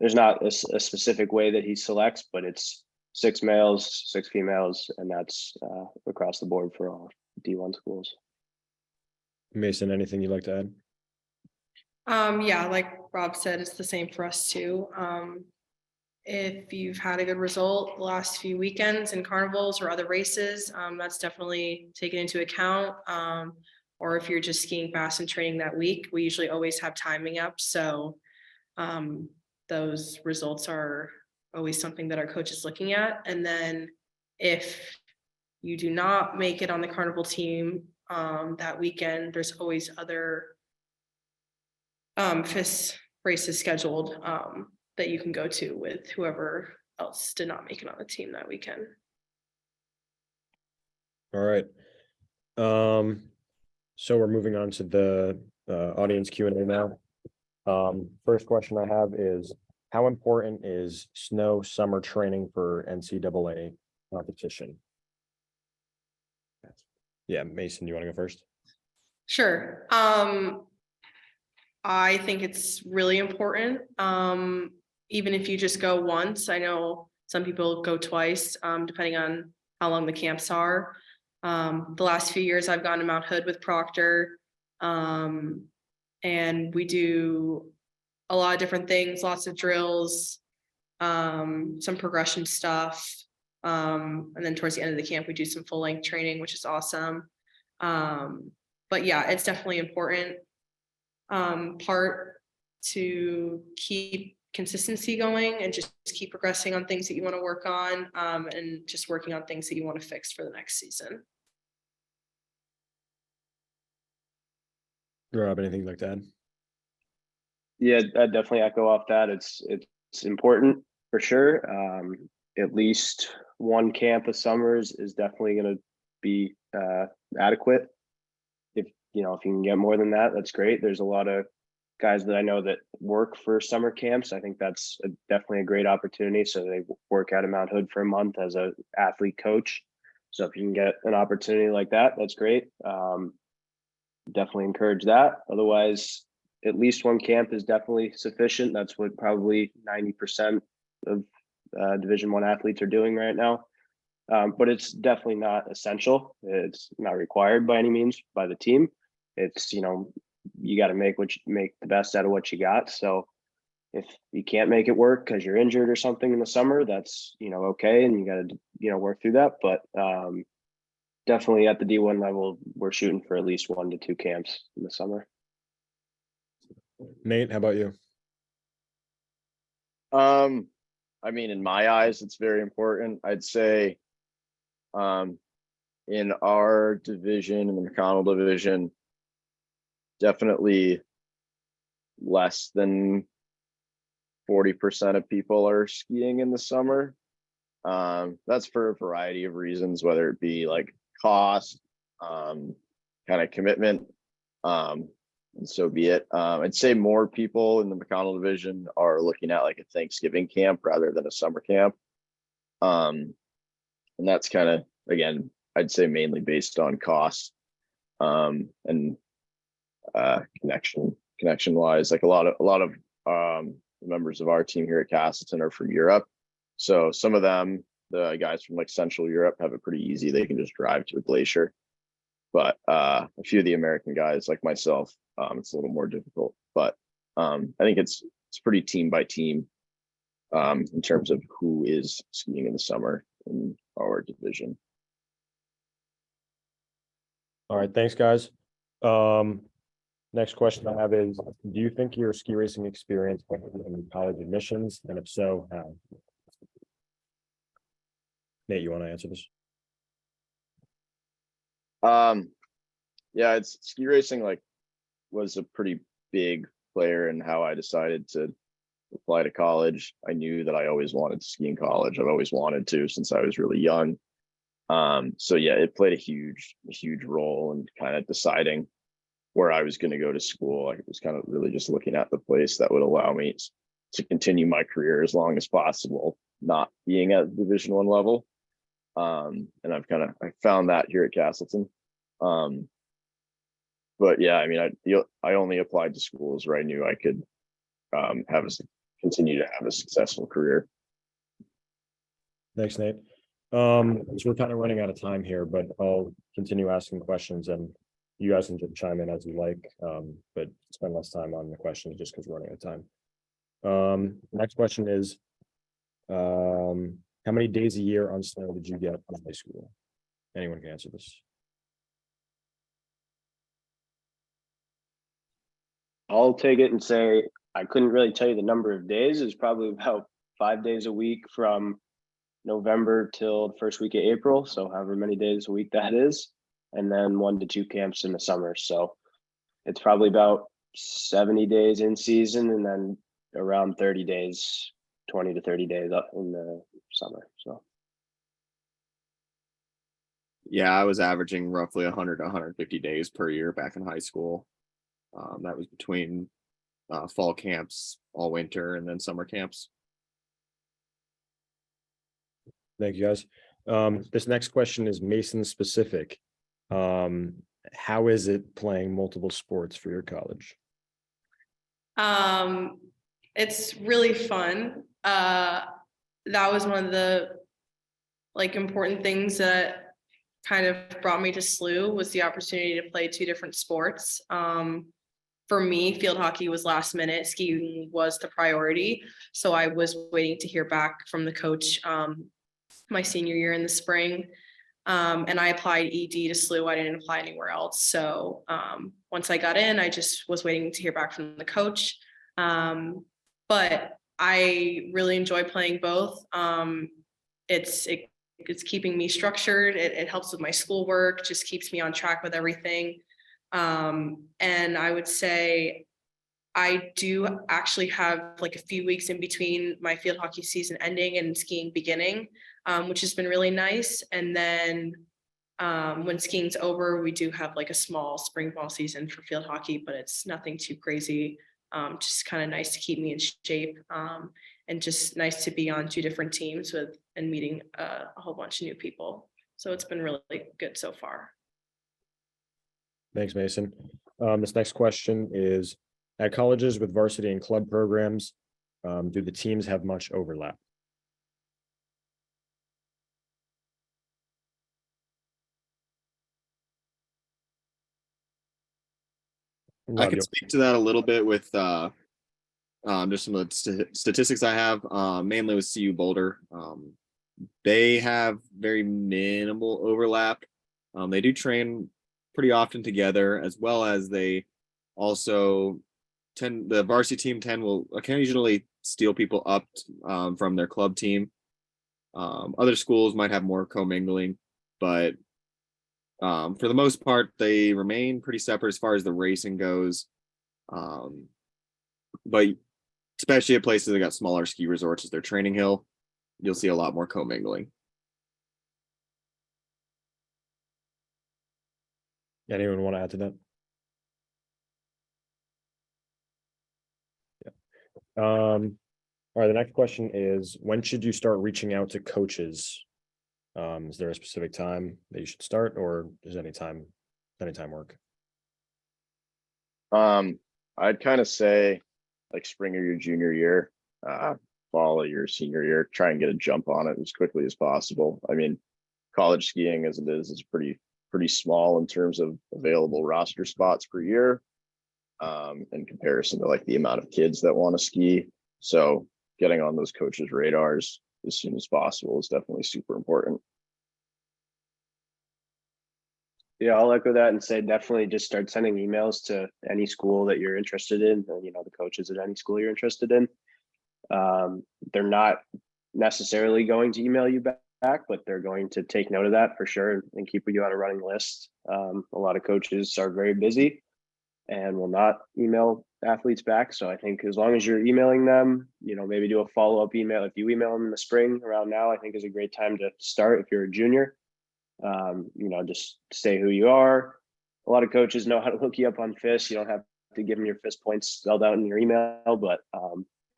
there's not a specific way that he selects, but it's 6 males, 6 females, and that's across the board for all D1 schools. Mason, anything you'd like to add? Yeah, like Rob said, it's the same for us too. If you've had a good result the last few weekends in carnivals or other races, that's definitely taken into account. Or if you're just skiing fast and training that week, we usually always have timing up. So those results are always something that our coach is looking at. And then if you do not make it on the carnival team that weekend, there's always other FIS races scheduled that you can go to with whoever else did not make it on the team that weekend. All right. So we're moving on to the audience Q&A now. First question I have is, how important is snow summer training for NCAA competition? Yeah, Mason, you want to go first? Sure. I think it's really important. Even if you just go once, I know some people go twice, depending on how long the camps are. The last few years I've gone to Mount Hood with Proctor, and we do a lot of different things, lots of drills, some progression stuff. And then towards the end of the camp, we do some full length training, which is awesome. But yeah, it's definitely important part to keep consistency going and just keep progressing on things that you want to work on, and just working on things that you want to fix for the next season. Rob, anything you'd like to add? Yeah, I definitely echo off that. It's important for sure. At least one camp of summers is definitely going to be adequate. If you can get more than that, that's great. There's a lot of guys that I know that work for summer camps. I think that's definitely a great opportunity. So they work out of Mount Hood for a month as an athlete coach. So if you can get an opportunity like that, that's great. Definitely encourage that. Otherwise, at least one camp is definitely sufficient. That's what probably 90% of Division I athletes are doing right now. But it's definitely not essential. It's not required by any means by the team. It's, you know, you got to make the best out of what you got. So if you can't make it work because you're injured or something in the summer, that's, you know, okay. And you got to, you know, work through that. But definitely at the D1 level, we're shooting for at least 1 to 2 camps in the summer. Nate, how about you? I mean, in my eyes, it's very important. I'd say, in our division, in the McConnell division, definitely less than 40% of people are skiing in the summer. That's for a variety of reasons, whether it be like cost, kind of commitment, and so be it. I'd say more people in the McConnell division are looking at like a Thanksgiving camp rather than a summer camp. And that's kind of, again, I'd say mainly based on cost, and connection wise. Like a lot of members of our team here at Castleton are from Europe. So some of them, the guys from like Central Europe, have it pretty easy. They can just drive to a glacier. But a few of the American guys like myself, it's a little more difficult. But I think it's pretty team by team in terms of who is skiing in the summer in our division. All right, thanks, guys. Next question I have is, do you think your ski racing experience in college admissions? And if so, how? Nate, you want to answer this? Yeah, it's ski racing like was a pretty big player in how I decided to apply to college. I knew that I always wanted to ski in college. I've always wanted to since I was really young. So yeah, it played a huge role in kind of deciding where I was going to go to school. I was kind of really just looking at the place that would allow me to continue my career as long as possible, not being at Division I level. And I found that here at Castleton. But yeah, I mean, I only applied to schools where I knew I could continue to have a successful career. Thanks, Nate. So we're kind of running out of time here, but I'll continue asking questions and you guys can just chime in as you like, but spend less time on the questions just because we're running out of time. Next question is, how many days a year on snow did you get in high school? Anyone can answer this. I'll take it and say I couldn't really tell you the number of days. It was probably about 5 days a week from November till the first week of April. So however many days a week that is, and then 1 to 2 camps in the summer. So it's probably about 70 days in season and then around 30 days, 20 to 30 days up in the summer. So Yeah, I was averaging roughly 100 to 150 days per year back in high school. That was between fall camps, all winter, and then summer camps. Thank you, guys. This next question is Mayson specific. How is it playing multiple sports for your college? It's really fun. That was one of the important things that kind of brought me to SLU was the opportunity to play 2 different sports. For me, field hockey was last minute, skiing was the priority. So I was waiting to hear back from the coach my senior year in the spring. And I applied ED to SLU. I didn't apply anywhere else. So once I got in, I just was waiting to hear back from the coach. But I really enjoy playing both. It's keeping me structured. It helps with my schoolwork, just keeps me on track with everything. And I would say I do actually have a few weeks in between my field hockey season ending and skiing beginning, which has been really nice. And then when skiing's over, we do have a small spring ball season for field hockey, but it's nothing too crazy. Just kind of nice to keep me in shape, and just nice to be on 2 different teams and meeting a whole bunch of new people. So it's been really good so far. Thanks, Mason. This next question is, at colleges with varsity and club programs, do the teams have much overlap? I can speak to that a little bit with just some of the statistics I have, mainly with CU Boulder. They have very minimal overlap. They do train pretty often together, as well as they also the varsity team will occasionally steal people up from their club team. Other schools might have more commingling, but for the most part, they remain pretty separate as far as the racing goes. But especially at places that got smaller ski resorts as their training hill, you'll see a lot more commingling. Anyone want to add to that? Yeah. All right. The next question is, when should you start reaching out to coaches? Is there a specific time that you should start, or is anytime work? I'd kind of say like spring of your junior year, fall of your senior year, try and get a jump on it as quickly as possible. I mean, college skiing as it is pretty small in terms of available roster spots per year, in comparison to like the amount of kids that want to ski. So getting on those coaches' radars as soon as possible is definitely super important. Yeah, I'll echo that and say definitely just start sending emails to any school that you're interested in, or, the coaches at any school you're interested in. They're not necessarily going to email you back, but they're going to take note of that for sure and keep you on a running list. A lot of coaches are very busy and will not email athletes back. So I think as long as you're emailing them, maybe do a follow-up email. If you email them in the spring around now, I think is a great time to start if you're a junior. Just say who you are. A lot of coaches know how to look you up on FIS. You don't have to give them your FIS points spelled out in your email, but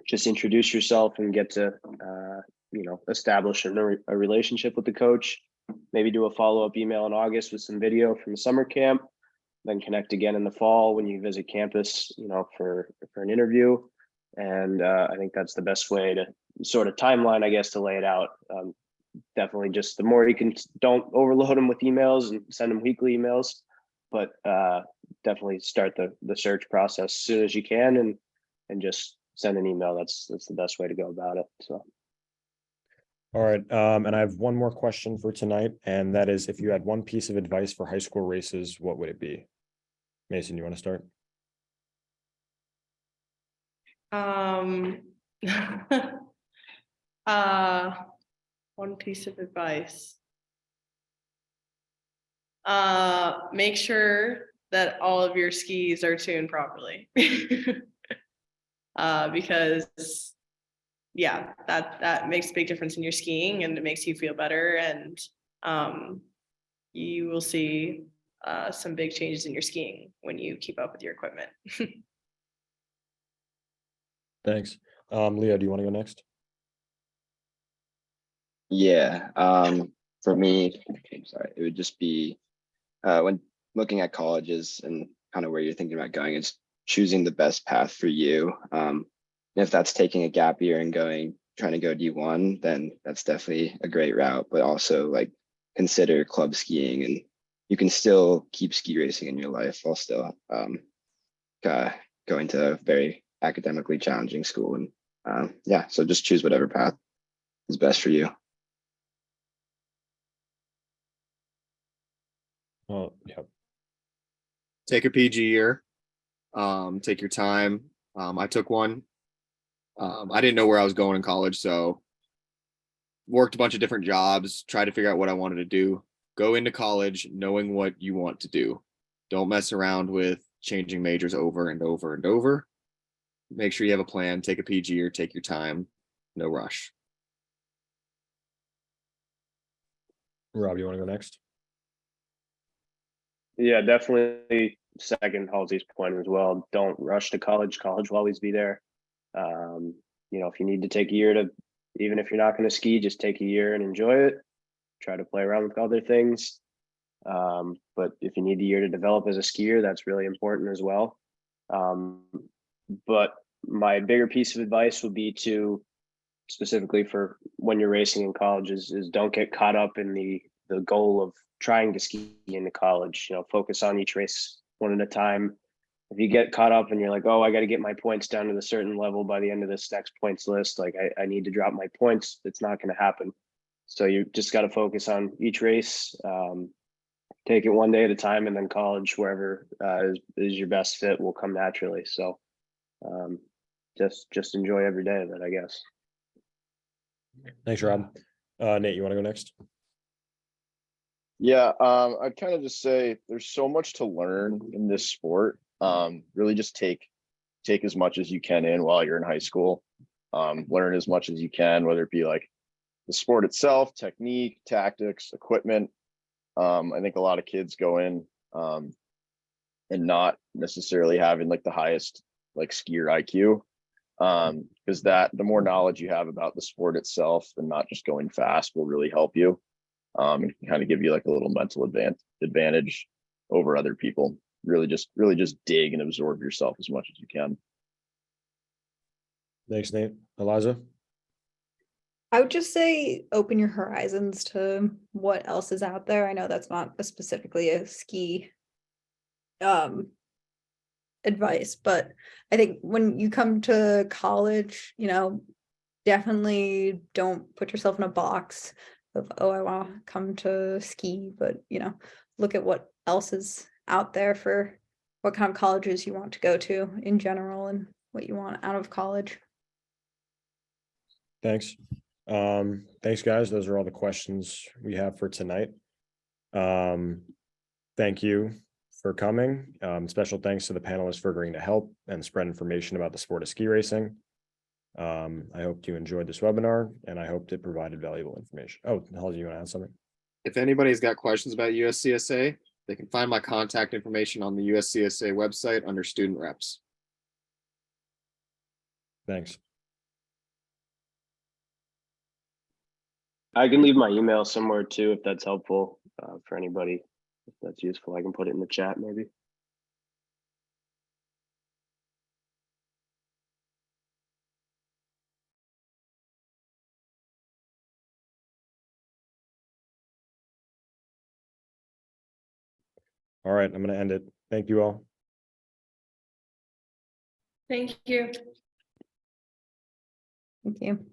just introduce yourself and get to establish a relationship with the coach. Maybe do a follow-up email in August with some video from the summer camp, then connect again in the fall when you visit campus, for an interview. And I think that's the best way to sort of timeline, I guess, to lay it out. Definitely just the more you can, don't overload them with emails and send them weekly emails, but definitely start the search process as soon as you can and just send an email. That's the best way to go about it. So. All right. And I have one more question for tonight, and that is, if you had one piece of advice for high school races, what would it be? Mayson, you want to start? One piece of advice. Make sure that all of your skis are tuned properly. Because that makes a big difference in your skiing, and it makes you feel better, and you will see some big changes in your skiing when you keep up with your equipment. Thanks. Leo, do you want to go next? Yeah. For me, it would just be when looking at colleges and kind of where you're thinking about going, it's choosing the best path for you. If that's taking a gap year and trying to go D1, then that's definitely a great route. But also like consider club skiing, and you can still keep ski racing in your life while still going to a very academically challenging school. And so just choose whatever path is best for you. Oh, yeah. Take a PG year. Take your time. I took one. I didn't know where I was going in college, so worked a bunch of different jobs, tried to figure out what I wanted to do. Go into college knowing what you want to do. Don't mess around with changing majors over and over and over. Make sure you have a plan. Take a PG year. Take your time. No rush. Rob, you want to go next? Yeah, definitely second Halsey's point as well. Don't rush to college. College will always be there. If you need to take a year to, even if you're not going to ski, just take a year and enjoy it. Try to play around with other things. But if you need a year to develop as a skier, that's really important as well. But my bigger piece of advice would be to, specifically for when you're racing in college, is don't get caught up in the goal of trying to ski into college. Focus on each race one at a time. if you get caught up and you're like, oh, I got to get my points down to a certain level by the end of this next points list, like I need to drop my points, it's not going to happen. So you just got to focus on each race, take it one day at a time, and then college, wherever is your best fit, will come naturally. So just enjoy every day of it, I guess. Thanks, Rob. Nate, you want to go next? Yeah, I'd kind of just say there's so much to learn in this sport. Really just take as much as you can in while you're in high school. Learn as much as you can, whether it be like the sport itself, technique, tactics, equipment. I think a lot of kids go in and not necessarily having like the highest like skier IQ. Because the more knowledge you have about the sport itself and not just going fast will really help you. And kind of give you like a little mental advantage over other people. Really just dig and absorb yourself as much as you can. Thanks, Nate. Eliza? I would just say open your horizons to what else is out there. I know that's not specifically a ski advice, but I think when you come to college, definitely don't put yourself in a box of, oh, I want to come to ski, but look at what else is out there for what kind of colleges you want to go to in general and what you want out of college. Thanks. Thanks, guys. Those are all the questions we have for tonight. Thank you for coming. Special thanks to the panelists for agreeing to help and spread information about the sport of ski racing. I hope you enjoyed this webinar and I hope it provided valuable information. Oh, Halsey, you want to add something? If anybody's got questions about USCSA, they can find my contact information on the USCSA website under student reps. Thanks. I can leave my email somewhere too, if that's helpful for anybody. If that's useful, I can put it in the chat maybe. All right, I'm going to end it. Thank you all. Thank you. Thank you.